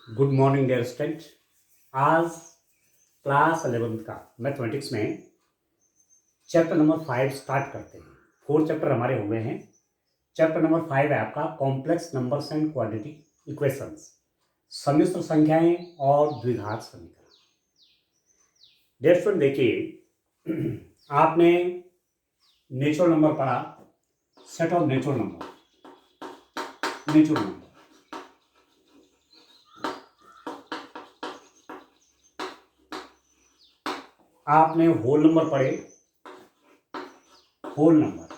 Good morning dear student. आज class 11th का mathematics में चैप्टर नंबर 5 स्टार्ट करते हैं। 4 चैप्टर हमारे हो गए हैं। चैप्टर नंबर 5 है आपका complex numbers and quadratic equations, सम्मिश्र संख्याएं और द्विघात समीकरण। डियर स्टूडेंट देखिए, आपने नेचुरल नंबर पढ़ा, सेट ऑफ नेचुरल नंबर। आपने होल नंबर पढ़े, होल नंबर।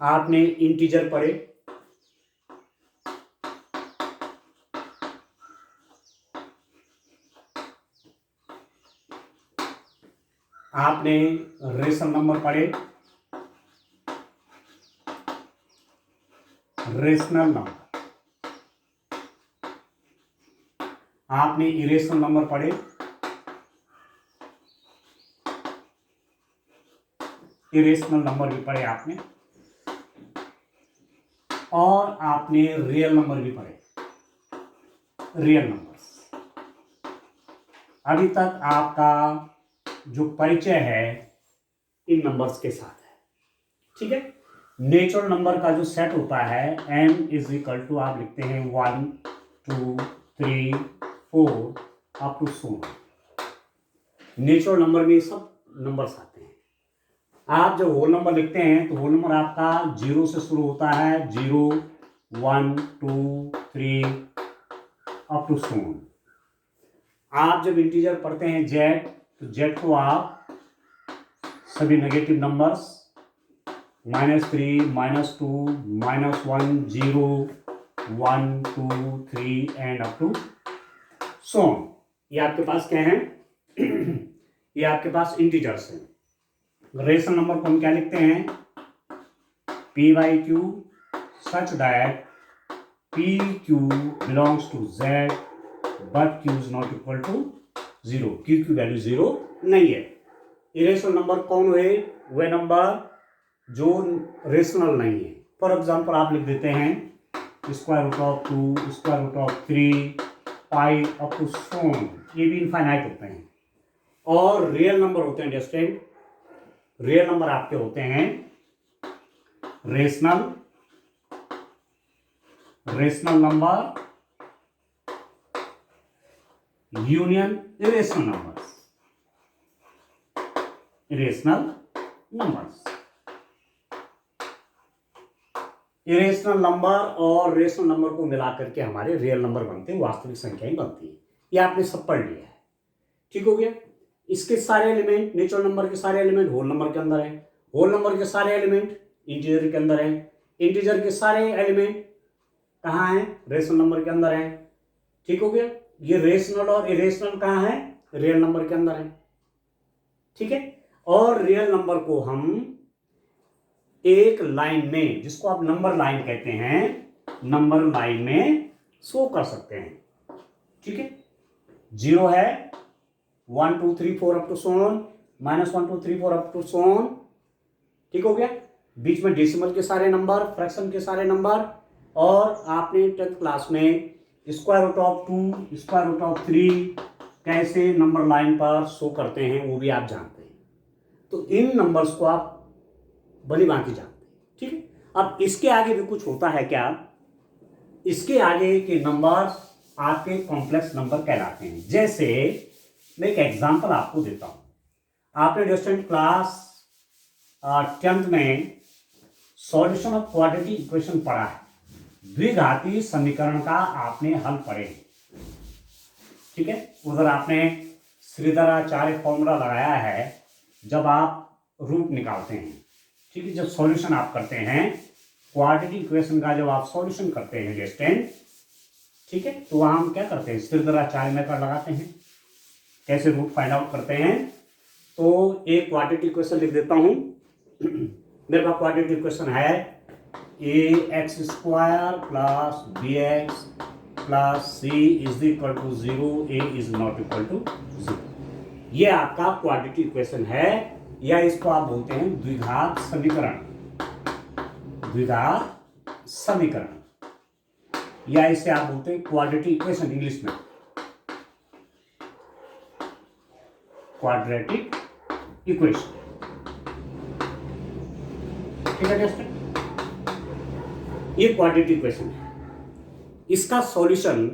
आपने इंटीजर पढ़े, आपने रेशनल नंबर पढ़े, रेशनल नंबर। आपने इरेशनल नंबर पढ़े, इरेशनल नंबर भी पढ़े आपने, और आपने रियल नंबर भी पढ़े, रियल नंबर्स। अभी तक आपका जो परिचय है इन नंबर्स के साथ है, ठीक है। नेचुरल नंबर का जो सेट होता है n इज इक्वल टू, आप लिखते हैं 1 2 3 4 up to so. Natural number में सब नंबर्स आते हैं। आप जब होल नंबर लिखते हैं तो होल नंबर आपका 0 से शुरू होता है, 0 1 2 3 अप टू सो। आप जब इंटीजर पढ़ते हैं जेड, तो जेड को आप सभी negative numbers -3 -2 -1 0 1 2 3 and up to so. ये आपके पास क्या है? ये आपके पास इंटीजर्स हैं। रेशनल नंबर को हम क्या लिखते हैं? p/q such that pq belongs to z but q is not equal to 0। q की वैल्यू 0 नहीं है। इरेशनल नंबर कौन हुए? वे नंबर जो रेशनल नहीं है। फॉर एग्जाम्पल आप लिख देते हैं √2, √3 पाई अप टू सो। ये भी इनफाइनाइट होते हैं। और रियल नंबर होते हैं डिस्टेंट। रियल नंबर आपके होते हैं rational, rational number union irrational numbers, irrational numbers. Irrational number और रेशनल नंबर को मिलाकर के हमारे रियल नंबर बनते हैं, वास्तविक संख्याएं बनती हैं। ये आपने सब पढ़ लिया है, ठीक हो गया। इसके सारे एलिमेंट, नेचुरल नंबर के सारे एलिमेंट होल नंबर के अंदर है, होल नंबर के सारे एलिमेंट इंटीजर के अंदर है, इंटीजर के सारे एलिमेंट कहाँ हैं? रेशनल नंबर के अंदर है, ठीक हो गया। ये रेशनल और इरेशनल कहाँ है? रियल नंबर के अंदर है, ठीक है। और रियल नंबर को हम एक लाइन में, जिसको आप नंबर लाइन कहते हैं, नंबर लाइन में शो कर सकते हैं, ठीक है। 0 है, 1 2 3 4 up to so on, -1 2 3 4 up to so on, ठीक हो गया। बीच में डेसिमल के सारे नंबर, फ्रैक्शन के सारे नंबर। और आपने 10th क्लास में √2, √3 कैसे नंबर लाइन पर शो करते हैं वो भी आप जानते हैं। तो इन नंबर्स को आप भली भांति जानते हैं, ठीक है। अब इसके आगे भी कुछ होता है क्या? इसके आगे के नंबर आपके कॉम्प्लेक्स नंबर कहलाते हैं। जैसे मैं एक एग्जांपल आपको देता हूं। आपने डिस्टेंट क्लास 10th में सॉल्यूशन ऑफ क्वाड्रेटिक इक्वेशन पढ़ा है। द्विघाती समीकरण का आपने हल पढ़े, ठीक है। उधर आपने श्रीधराचार्य फॉर्मूला लगाया है जब आप रूट निकालते हैं, ठीक है। जब सॉल्यूशन आप करते हैं क्वाड्रेटिक इक्वेशन का, जब आप सॉल्यूशन करते हैं डिस्टेंट, ठीक है, तो वहां हम क्या करते हैं? श्रीधराचार्य मेथड लगाते हैं। कैसे रूट फाइंड आउट करते हैं? तो एक क्वाड्रेटिक इक्वेशन लिख देता हूं। मेरे पास क्वाड्रेटिक इक्वेशन है ax² plus bx plus c is equal to 0, a is not equal to 0। ये आपका क्वाड्रेटिक इक्वेशन है, या इसको आप बोलते हैं द्विघात समीकरण, द्विघात समीकरण, या इसे आप बोलते हैं क्वाड्रेटिक इक्वेशन इंग्लिश में, क्वाड्रेटिक इक्वेशन। ठीक है दोस्तों, ये क्वाड्रेटिक इक्वेशन है। इसका सॉल्यूशन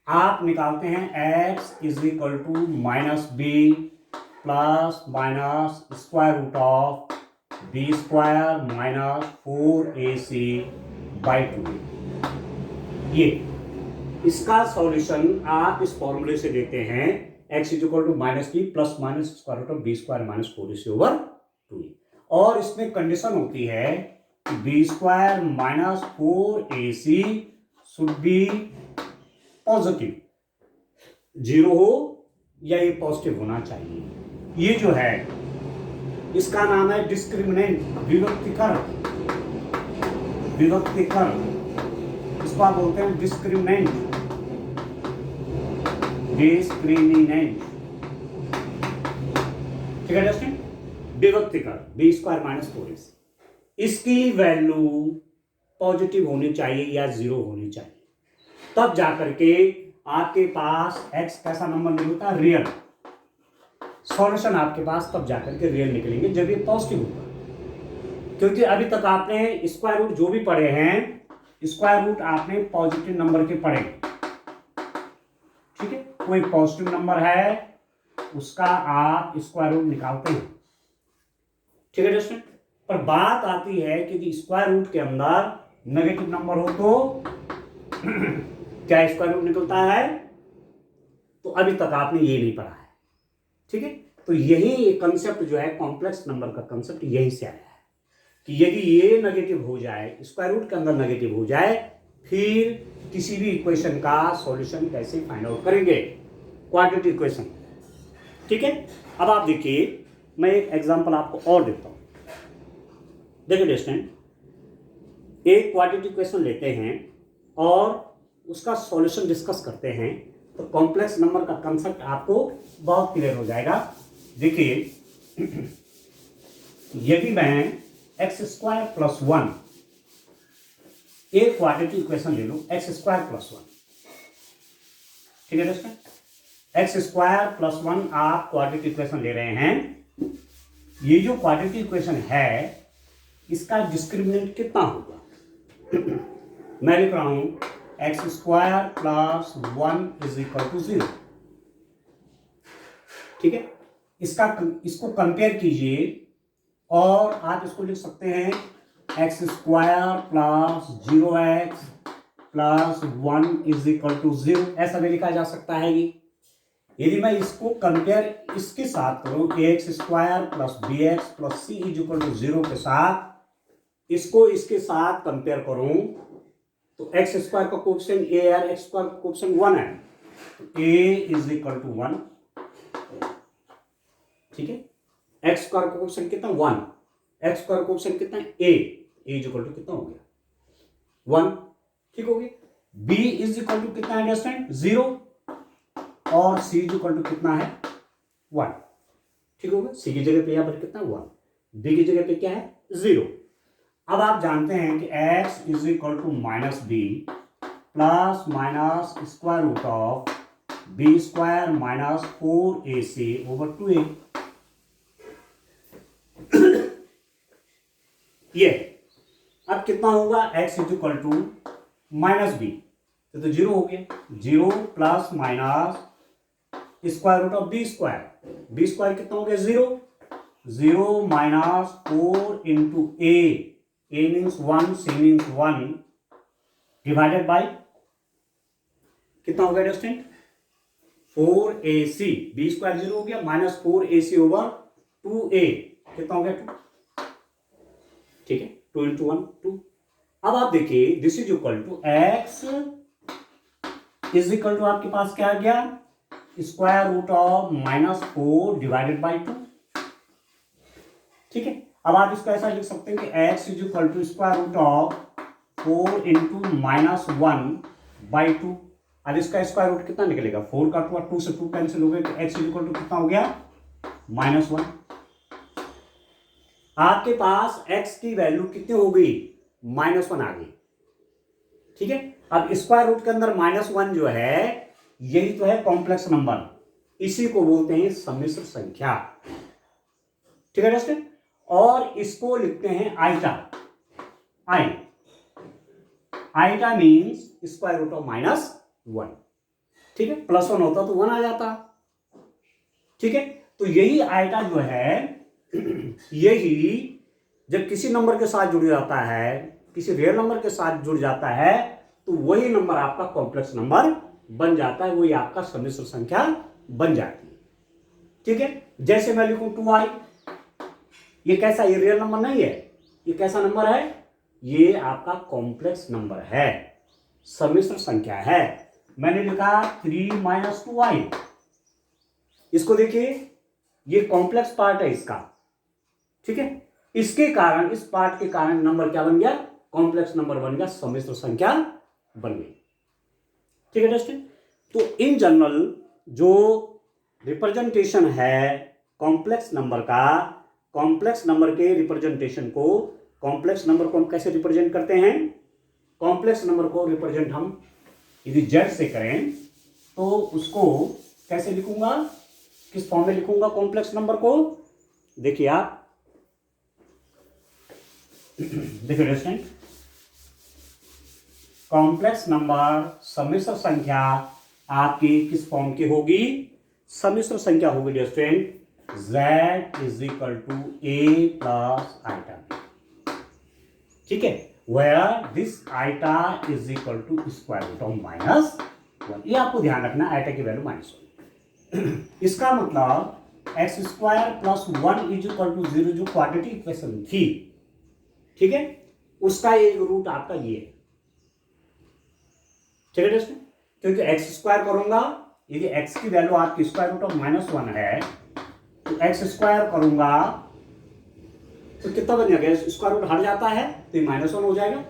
आप निकालते हैं x is equal to minus B plus minus square root of B square minus 4ac by 2। ये इसका सॉल्यूशन आप इस फॉर्मूले से देते हैं x is equal to minus B plus minus square root of B square minus 4ac over 2। और इसमें कंडीशन होती है B square minus 4ac should be positive, 0 हो या ये पॉजिटिव होना चाहिए। ये जो है इसका नाम है डिस्क्रिमिनेंट, विभक्तिकर, विभक्तिकर, इसको आप बोलते हैं डिस्क्रिमिनेंट, डिस्क्रिमिनेंट। ठीक है दोस्तों, विभक्तिकर बी स्क्वायर माइनस 4ac, इसकी वैल्यू पॉजिटिव होनी चाहिए या 0 होनी चाहिए, तब जाकर के आपके पास x कैसा नंबर निकलता है, रियल। सॉल्यूशन आपके पास तब जाकर के रियल निकलेंगे जब ये पॉजिटिव होगा, क्योंकि अभी तक आपने स्क्वायर रूट जो भी पढ़े हैं, स्क्वायर रूट आपने पॉजिटिव नंबर के पढ़े। ठीक है, कोई पॉजिटिव नंबर है उसका आप स्क्वायर रूट निकालते हैं। ठीक है दोस्तों, पर बात आती है कि स्क्वायर रूट के अंदर नेगेटिव नंबर हो तो क्या स्क्वायर रूट निकलता है, तो अभी तक आपने ये नहीं पढ़ा है। ठीक है, तो यही कंसेप्ट जो है कॉम्प्लेक्स नंबर का कंसेप्ट यहीं से आया है कि यदि ये नेगेटिव हो जाए, स्क्वायर रूट के अंदर नेगेटिव हो जाए, फिर किसी भी इक्वेशन का सॉल्यूशन कैसे फाइंड आउट करेंगे, क्वाड्रेटिक इक्वेशन। ठीक है, अब आप देखिए, मैं एक एग्जांपल आपको और देता हूं। देखिए स्टूडेंट, एक क्वाड्रेटिक इक्वेशन लेते हैं और उसका सॉल्यूशन डिस्कस करते हैं, तो कॉम्प्लेक्स नंबर का कंसेप्ट आपको बहुत क्लियर हो जाएगा। देखिए, यदि मैं एक्स स्क्वायर प्लस 1 एक क्वाड्रेटिक इक्वेशन ले लूं, एक्स स्क्वायर प्लस 1। ठीक है दोस्तों, एक्स स्क्वायर प्लस 1 आप क्वाड्रेटिक इक्वेशन ले रहे हैं। ये जो क्वाड्रेटिक इक्वेशन है इसका डिस्क्रिमिनेंट कितना होगा, मैं लिख रहा हूं x square plus 1 is equal to 0। ठीक है, इसको कंपेयर कीजिए और आप इसको लिख सकते हैं x square plus 0x plus 1 is equal to 0, ऐसा भी लिखा जा सकता है। ये यदि मैं इसको कंपेयर इसके साथ करूं, x square plus B x plus C is equal to 0 के साथ, इसको इसके साथ कंपेयर करूं तो एक्स स्क्वायर का कोएफिशिएंट ए है, एक्स स्क्वायर का कोएफिशिएंट 1 है, तो ए इज इक्वल टू 1। ठीक है, एक्स स्क्वायर का कोएफिशिएंट कितना 1, एक्स स्क्वायर का कोएफिशिएंट कितना ए इज इक्वल टू कितना हो गया 1। ठीक हो गया, बी इज इक्वल टू कितना है अंडरस्टैंड 0 और सी इज इक्वल टू कितना है 1। ठीक होगा, सी की जगह पे यहां पर कितना 1, बी की जगह पे क्या है 0। अब आप जानते हैं कि x is equal to minus B plus minus square root of B square minus 4ac over 2a। ये अब कितना होगा, x is equal to minus B, तो 0 हो गया, 0 plus minus square root of B square कितना हो गया 0, 0 minus 4 into A means 1, C means 1 divided by कितना हो गया दोस्तों 4ac, बी स्क्वायर 0 हो गया माइनस 4ac ओवर 2a कितना हो गया 2। ठीक है, 2 इंटू 1 2। अब आप देखिए this is equal to x is equal to आपके पास क्या आ गया square root of minus 4 divided by 2। ठीक है, अब आप इसको ऐसा लिख सकते हैं कि x is equal to square root of 4 into minus 1 by 2। अब इसका स्क्वायर रूट कितना निकलेगा 4 का 2 से 2 कैंसिल हो गए, तो x इज इक्वल टू कितना हो गया -1। आपके पास x की वैल्यू कितनी हो गई -1 आ गई। ठीक है। अब स्क्वायर रूट के अंदर -1 जो है यही तो है कॉम्प्लेक्स नंबर, इसी को बोलते हैं सम्मिश्र संख्या। ठीक है दोस्तों, और इसको लिखते हैं iota. Iota means square root of -1। ठीक है, +1 होता तो 1 आ जाता। ठीक है, तो यही आइटा जो है यही जब किसी नंबर के साथ जुड़ जाता है, किसी रियल नंबर के साथ जुड़ जाता है, तो वही नंबर आपका कॉम्प्लेक्स नंबर बन जाता है, वही आपका सम्मिश्र संख्या बन जाती है। ठीक है, जैसे मैं लिखूं 2i, ये कैसा, ये रियल नंबर नहीं है, ये कैसा नंबर है, ये आपका कॉम्प्लेक्स नंबर है, सम्मिश्र संख्या है। मैंने लिखा 3 - 2i, इसको देखिए, ये कॉम्प्लेक्स पार्ट है इसका। ठीक है, इसके कारण, इस पार्ट के कारण नंबर क्या बन गया, कॉम्प्लेक्स नंबर बन गया, सम्मिश्र संख्या बन गई। ठीक है दोस्तों, तो इन जनरल जो रिप्रेजेंटेशन है कॉम्प्लेक्स नंबर का, कॉम्प्लेक्स नंबर के रिप्रेजेंटेशन को, कॉम्प्लेक्स नंबर को हम कैसे रिप्रेजेंट करते हैं, कॉम्प्लेक्स नंबर को रिप्रेजेंट हम यदि z से करें तो उसको कैसे लिखूंगा, किस फॉर्म में लिखूंगा कॉम्प्लेक्स नंबर को, देखिए आप, देखिए दोस्तों, कॉम्प्लेक्स नंबर सम्मिश्र संख्या आपकी किस फॉर्म की होगी, सम्मिश्र संख्या होगी दोस्तों z = a + आइटा। ठीक है, where this iota is equal to square root of -1। ये आपको ध्यान रखना, आइटा की वैल्यू -1। इसका मतलब x² + 1 = 0 जो क्वाड्रेटिक इक्वेशन थी, ठीक है, उसका एक रूट आपका ये है। ठीक है दोस्तों, क्योंकि x² करूंगा, यदि x की वैल्यू आपकी स्क्वायर रूट ऑफ -1 है, तो x² करूंगा तो कितना बन जाएगा, स्क्वायर रूट हट जाता है तो ये -1 हो जाएगा।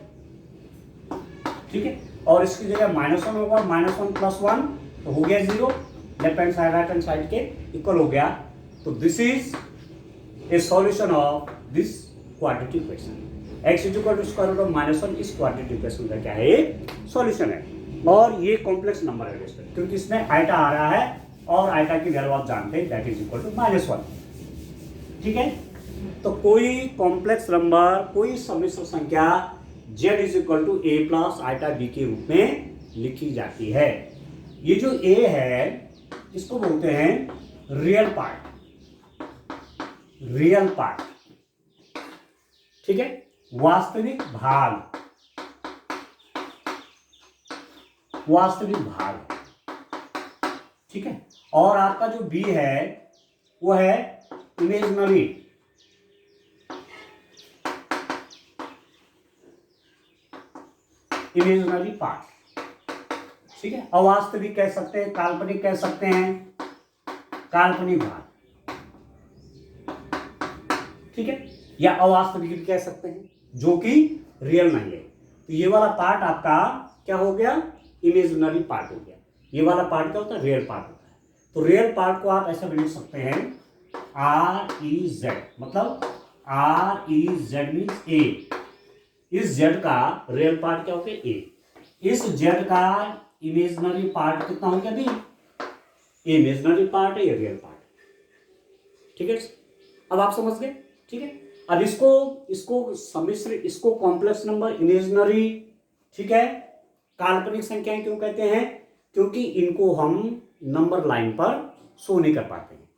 ठीक है, और इसकी जगह -1 होगा, -1 + 1 तो हो गया 0, left hand side right hand side के इक्वल हो गया। तो this is a solution of this quadratic equation. x = square root of -1 इस क्वाड्रेटिक इक्वेशन का क्या है, एक सॉल्यूशन है। और ये कॉम्प्लेक्स नंबर है दोस्तों, क्योंकि इसमें आइटा आ रहा है और आइटा की वैल्यू आप जानते हैं, दैट इज इक्वल टू -1। ठीक है, तो कोई कॉम्प्लेक्स नंबर, कोई सम्मिश्र संख्या z = a + आइटा b के रूप में लिखी जाती है। ये जो a है इसको बोलते हैं रियल पार्ट, रियल पार्ट। ठीक है, वास्तविक भाग, वास्तविक भाग। ठीक है, और आपका जो b है वो है इमेजिनरी, इमेजिनरी पार्ट। ठीक है, अवास्तविक कह सकते हैं, काल्पनिक कह सकते हैं, काल्पनिक भाग। ठीक है, या अवास्तविक भी कह सकते हैं, जो कि रियल नहीं है। तो ये वाला पार्ट आपका क्या हो गया, इमेजिनरी पार्ट हो गया। ये वाला पार्ट क्या होता है, रियल पार्ट होता है। तो रियल पार्ट को आप ऐसे भी लिख सकते हैं REZ, मतलब REZ मीन्स A। इस z का रियल पार्ट क्या होता है, a। इस z का इमेजिनरी पार्ट कितना हो गया b, इमेजिनरी पार्ट है, ये रियल पार्ट। ठीक है, अब आप समझ गए। ठीक है, अब इसको सम्मिश्र, इसको कॉम्प्लेक्स नंबर, इमेजिनरी, ठीक है, काल्पनिक संख्याएं क्यों कहते हैं, क्योंकि इनको हम नंबर लाइन पर शो नहीं कर पाते हैं।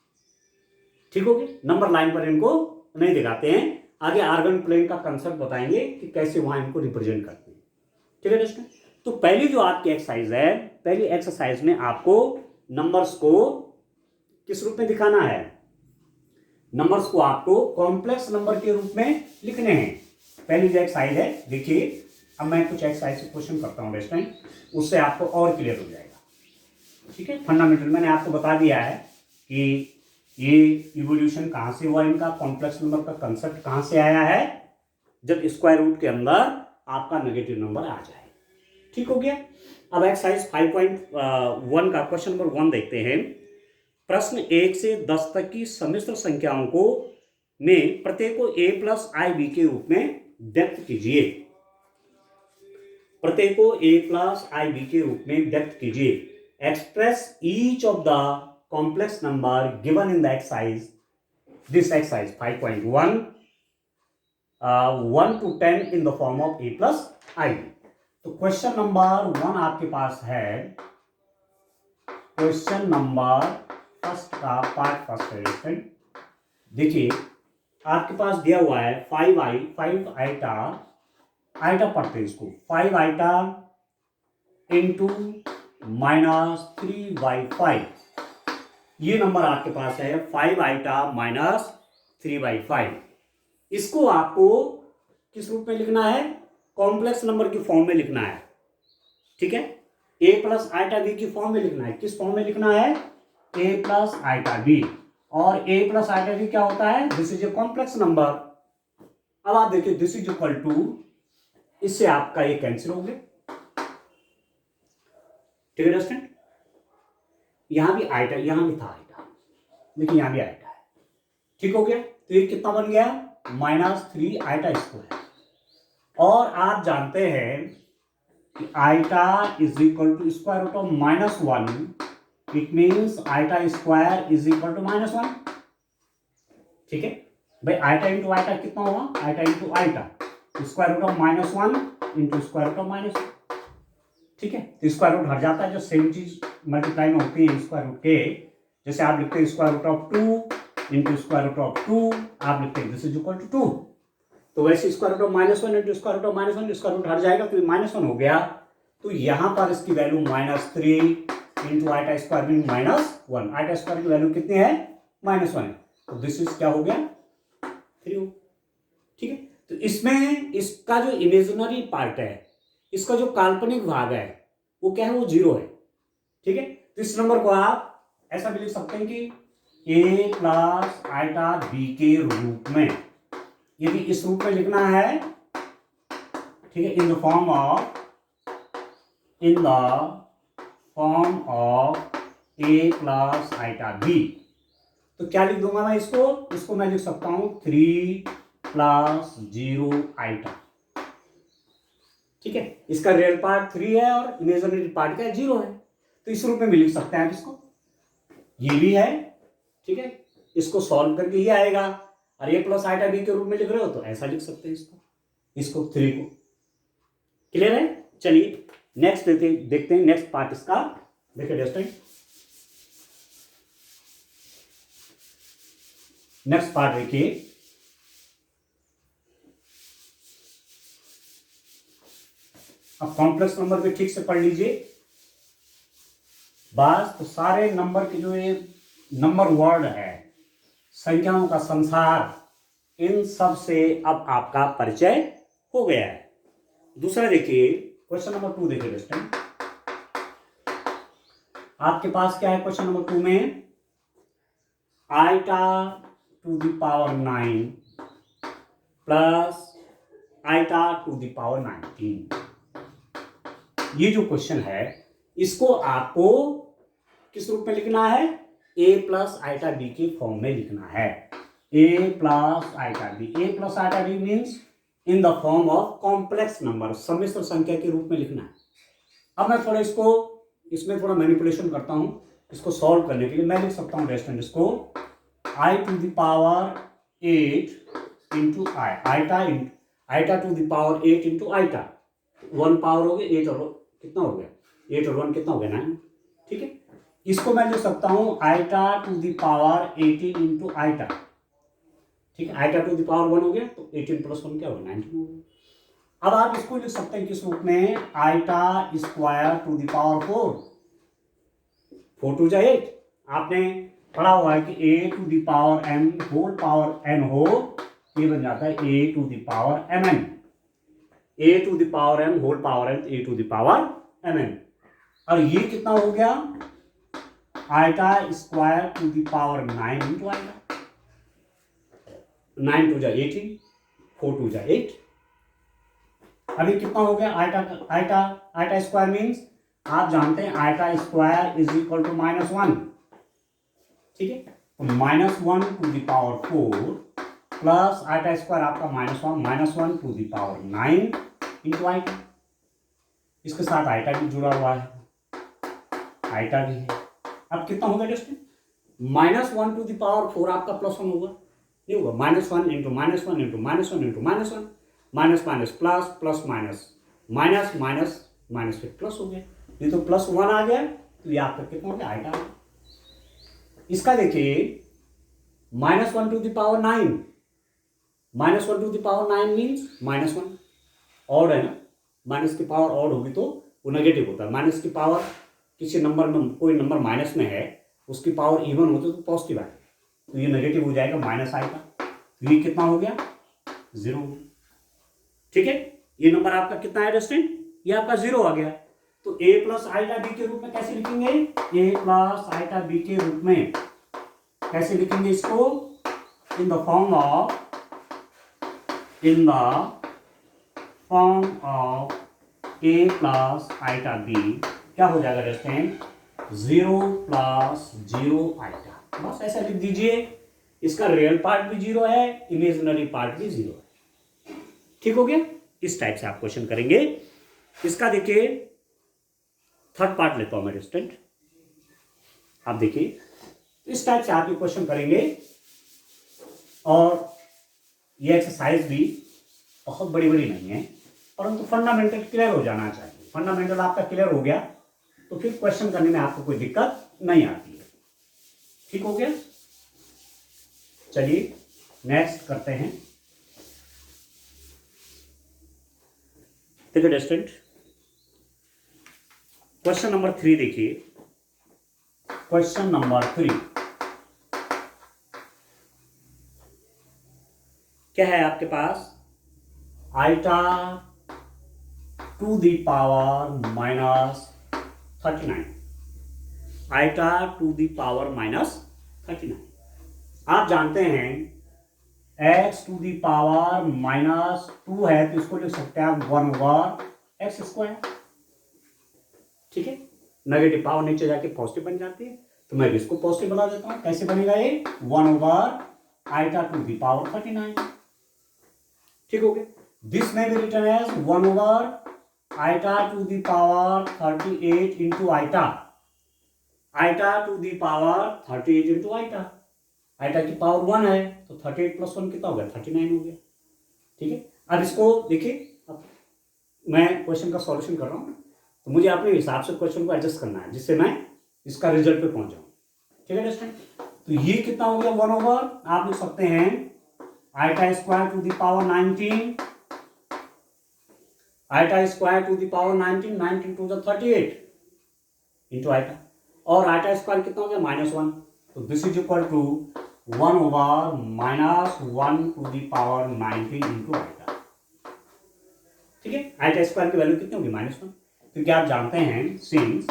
ठीक हो गया, नंबर लाइन पर इनको नहीं दिखाते हैं। आगे आर्गन प्लेन का कंसेप्ट बताएंगे कि कैसे वहां इनको रिप्रेजेंट करते हैं। ठीक है दोस्तों, तो पहली जो आपकी एक्सरसाइज है, पहली एक्सरसाइज में आपको नंबर्स को किस रूप में दिखाना है, नंबर्स को आपको कॉम्प्लेक्स नंबर के रूप में लिखने हैं। पहली जो एक्सरसाइज है, देखिए, अब मैं कुछ एक्सरसाइज से क्वेश्चन करता हूं बेस्ट टाइम, उससे आपको और क्लियर हो जाएगा। ठीक है, फंडामेंटल मैंने आपको बता दिया है कि ये इवोल्यूशन कहां से हुआ, इनका कॉम्प्लेक्स नंबर का कंसेप्ट कहां से आया है, जब स्क्वायर रूट के अंदर आपका नेगेटिव नंबर आ जाए। ठीक हो गया। अब एक्सरसाइज 5.1 का क्वेश्चन नंबर 1 देखते हैं। प्रश्न 1 से 10 तक की सम्मिश्र संख्याओं को में प्रत्येक को a + ib के रूप में व्यक्त कीजिए। प्रत्येक को a प्लस आई बी के रूप में व्यक्त कीजिए। Express each of the complex number given in the exercise, this exercise 5.1 1 to 10 in the form of a plus i b. तो क्वेश्चन नंबर 1 आपके पास है, क्वेश्चन नंबर फर्स्ट का पार्ट फर्स्ट है। देखिए आपके पास दिया हुआ है 5 आइटा, आइटा पढ़ते हैं इसको, 5 आइटा इंटू -3/5। ये नंबर आपके पास है 5 आइटा -3/5। इसको आपको किस रूप में लिखना है? कॉम्प्लेक्स नंबर की फॉर्म में लिखना है, ठीक है। a प्लस आइटा बी की फॉर्म में लिखना है। किस फॉर्म में लिखना है? a plus iota b. और a प्लस आइटा बी क्या होता है? This is a complex number. अब आप देखिए दिस इज इक्वल टू, इससे आपका ये कैंसिल हो गया, ठीक है स्टूडेंट। यहां भी आइटा, यहां भी था आइटा, देखिए यहां भी आइटा है, ठीक हो गया। तो ये कितना बन गया? -3 आइटा स्क्वायर। और आप जानते हैं कि iota is equal to square root of -1, it means iota square is equal to -1, ठीक है भाई। आइटा इंटू आइटा कितना होगा? Iota into iota, square root of -1 into square root of -1, ठीक है। तो स्क्वायर रूट हट जाता है, जो सेम चीज मल्टीप्लाई में होती है स्क्वायर रूट के। जैसे आप लिखते हैं square root of 2 into square root of 2, आप लिखते हैं दिस इज इक्वल टू 2। तो वैसे square root of -1 into square root of -1, square root हट जाएगा तो -1 हो गया। तो यहां पर इसकी value -3 into iota square mean -1। Iota square की वैल्यू कितनी है? -1 है। तो दिस इज क्या हो गया? 3, ठीक है। तो इसमें इसका जो इमेजिनरी पार्ट है, इसका जो काल्पनिक भाग है वो क्या है? वो 0 है, ठीक है। तो इस नंबर को आप ऐसा भी लिख सकते हैं कि a प्लस आइटा बी के रूप में। यदि इस रूप में लिखना है, ठीक है, in the form of a plus iota b, तो क्या लिख दूंगा मैं इसको मैं लिख सकता हूं 3 + 0 आइटा, ठीक है। इसका रियल पार्ट 3 है और इमेजिनरी पार्ट क्या है? 0 है। तो इस रूप में भी लिख सकते हैं आप इसको, ये भी है, ठीक है। इसको सॉल्व करके ये आएगा। और a प्लस आइटा बी के रूप में लिख रहे हो तो ऐसा लिख सकते हैं इसको 3 को। क्लियर है? चलिए नेक्स्ट देखते हैं नेक्स्ट पार्ट इसका। देखिए दोस्तों, नेक्स्ट पार्ट देखिए, अब कॉम्प्लेक्स नंबर भी ठीक से पढ़ लीजिए बस। तो सारे नंबर के जो ये नंबर वर्ड है, संख्याओं का संसार, इन सब से अब आपका परिचय हो गया है। दूसरा देखिए, क्वेश्चन नंबर 2 देखिए दोस्तों, आपके पास क्या है क्वेश्चन नंबर 2 में? Iota to the power 9 plus iota to the power 19। ये जो क्वेश्चन है इसको आपको किस रूप में लिखना है? a प्लस आइटा बी के फॉर्म में लिखना है। a plus iota b, a plus iota b means in the form of complex number, सम्मिश्र संख्या के रूप में लिखना है। अब मैं थोड़ा इसमें थोड़ा मैनिपुलेशन करता हूं। इसको सॉल्व करने के लिए मैं लिख सकता हूं रेस्टेंट इसको i to the power 8 into iota to the power 8 into iota. 1 power हो गया 8 और कितना हो गया? 8 और 1 कितना हो गया? 9, ठीक है। इसको मैं लिख सकता हूं iota to the power 18 into iota, ठीक है। आइटा टू द पावर 1 हो गया तो 18 + 1 क्या होगा? 19 हो गया। अब आप इसको लिख सकते हैं किस रूप में? Iota square to the power 4 2 जा 8। आपने पढ़ा हुआ है कि a to the power m whole power n हो, ये बन जाता है a to the power mn। a to the power m whole power n, a to the power mn। और ये कितना हो गया? Iota square to the power 9 into iota. 9 2 जा 18, 4 2 जा 8। अभी कितना हो गया? आइटा स्क्वायर मीन्स आप जानते हैं iota square is equal to -1, ठीक है। तो -1 to the power 4 plus iota square आपका -1 to the power 9 into iota. इसके साथ आइटा भी जुड़ा हुआ है, आइटा भी है। अब कितना होगा डिस्टेंस? -1 टू द पावर 4 आपका +1 होगा, नहीं होगा? -1 into -1 into -1 into -1, minus minus plus, plus minus minus, minus minus फिर प्लस हो गया। ये तो +1 आ गया, तो ये आपका कितना हो गया? आइटा। इसका देखिए -1 to the power 9, -1 to the power 9 means -1, odd है ना, माइनस की पावर ऑड होगी तो वो नेगेटिव होता है। माइनस की पावर किसी नंबर में, कोई नंबर माइनस में है, उसकी पावर इवन होती है तो पॉजिटिव आए, तो ये नेगेटिव हो जाएगा, माइनस आएगा। तो ये कितना हो गया? 0। ठीक है, ये नंबर आपका कितना है डिस्टेंट? ये आपका 0 आ गया। तो a प्लस आइटा बी के रूप में कैसे लिखेंगे? a प्लस आइटा बी के रूप में कैसे लिखेंगे इसको? In the form of a plus iota b क्या हो जाएगा डिस्टेंट? 0 plus 0 iota. बस ऐसा लिख दीजिए। इसका रियल पार्ट भी 0 है, इमेजिनरी पार्ट भी 0 है। ठीक हो गया? इस टाइप से आप क्वेश्चन करेंगे। इसका देखिए थर्ड पार्ट लेता हूं मैं डिस्टेंट। आप देखिए इस टाइप से आप ये क्वेश्चन करेंगे, और ये एक्सरसाइज भी बहुत बड़ी बड़ी नहीं है, परंतु फंडामेंटल क्लियर हो जाना चाहिए। फंडामेंटल आपका क्लियर हो गया तो फिर क्वेश्चन करने में आपको कोई दिक्कत नहीं आती है। ठीक हो गया? चलिए नेक्स्ट करते हैं। देखिए डिस्टेंट क्वेश्चन नंबर 3 देखिए। क्वेश्चन नंबर 3 क्या है आपके पास? Iota to the power -39, iota to the power -39। आप जानते हैं x टू द पावर -2 है, तो इसको लिख सकते हैं आप 1/x²। ठीक है, नेगेटिव पावर नीचे जाके पॉजिटिव बन जाती है, तो मैं इसको पॉजिटिव बना देता हूं। कैसे बनेगा ये? 1/आइटा टू द पावर 39। ठीक हो गया? दिस में भी रिटर्न एज 1/आइटा to the power 38 into iota, iota to the power 38 into iota. Iota की पावर 1 है, तो 38 + 1 कितना हो गया? 39 हो गया। ठीक है, अब इसको देखिए, अब मैं क्वेश्चन का सॉल्यूशन कर रहा हूं, तो मुझे अपने हिसाब से क्वेश्चन को एडजस्ट करना है, जिससे मैं इसका रिजल्ट पे पहुंच जाऊं। ठीक है दोस्तों? तो ये कितना हो गया? 1/, आप लिख सकते हैं iota square to the power 19, iota square to the power 19, 19 to the 38 into iota, और आइटा स्क्वायर कितना हो गया? -1। तो this is equal to 1/-1 to the power 19 into iota. ठीक है, आइटा स्क्वायर की वैल्यू कितनी होगी? -1, क्योंकि आप जानते हैं since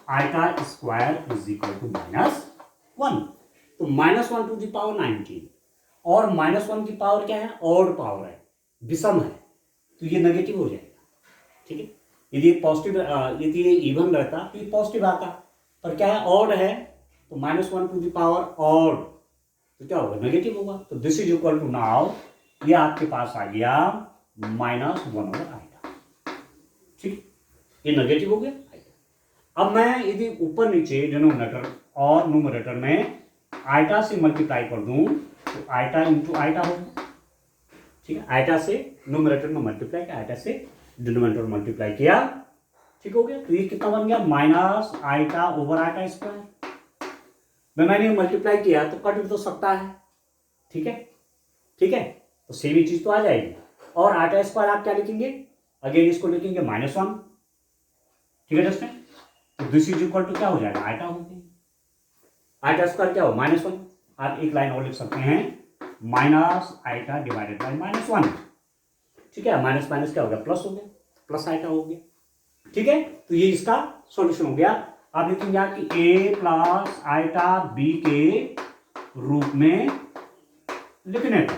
iota square is equal to -1, तो -1 टू द पावर 19, और -1 की पावर क्या है? ऑड पावर है, विषम है, तो ये नेगेटिव हो जाएगा। ठीक है, यदि पॉजिटिव, यदि ये इवन रहता तो ये पॉजिटिव आता, पर क्या है? ऑड है, तो -1 टू द पावर ऑड, तो क्या होगा? नेगेटिव होगा। तो this is equal to, now ये आपके पास आ गया -1/आइटा। ठीक, ये नेगेटिव हो गया। अब मैं यदि ऊपर नीचे डिनोमिनेटर और न्यूमरेटर में आइटा से मल्टीप्लाई कर दूं, तो आइटा इंटू आइटा होगा। ठीक है, आइटा से न्यूमरेटर में मल्टीप्लाई किया, आइटा से डिनोमिनेटर में मल्टीप्लाई किया। ठीक हो गया? तो ये कितना बन गया? -आइटा/आइटा स्क्वायर। मैंने मल्टीप्लाई किया तो कट भी तो सकता है। ठीक है, ठीक है, तो सेम ही चीज तो आ जाएगी। और आइटा स्क्वायर आप क्या लिखेंगे? अगेन इसको लिखेंगे -1। ठीक है दोस्तों? तो दिस इज इक्वल टू क्या हो जाएगा? आइटा हो गया। आइटा स्क्वायर क्या हो? -1। आप एक लाइन और लिख सकते हैं, -आइटा डिवाइडेड बाई -1। ठीक है, माइनस माइनस क्या हो गया? प्लस हो गया, प्लस आइटा हो गया। ठीक है, तो ये इसका सॉल्यूशन हो गया। आप लिखेंगे कि a प्लस आइटा बी के रूप में लिखने का।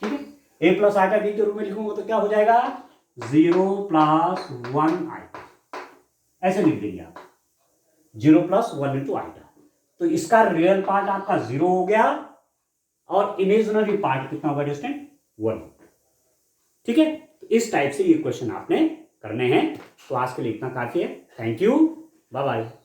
ठीक है, a प्लस आइटा बी के रूप में लिखूंगा तो क्या हो जाएगा? 0 + 1 आइटा, ऐसे लिख देंगे आप, 0 + 1 इंटू आइटा। तो इसका रियल पार्ट आपका 0 हो गया, और इमेजिनरी पार्ट कितना होगा डिस्टेंट? 1। ठीक है, तो इस टाइप से ये क्वेश्चन आपने करने हैं। तो आज के लिए इतना काफी है। Thank you, bye bye.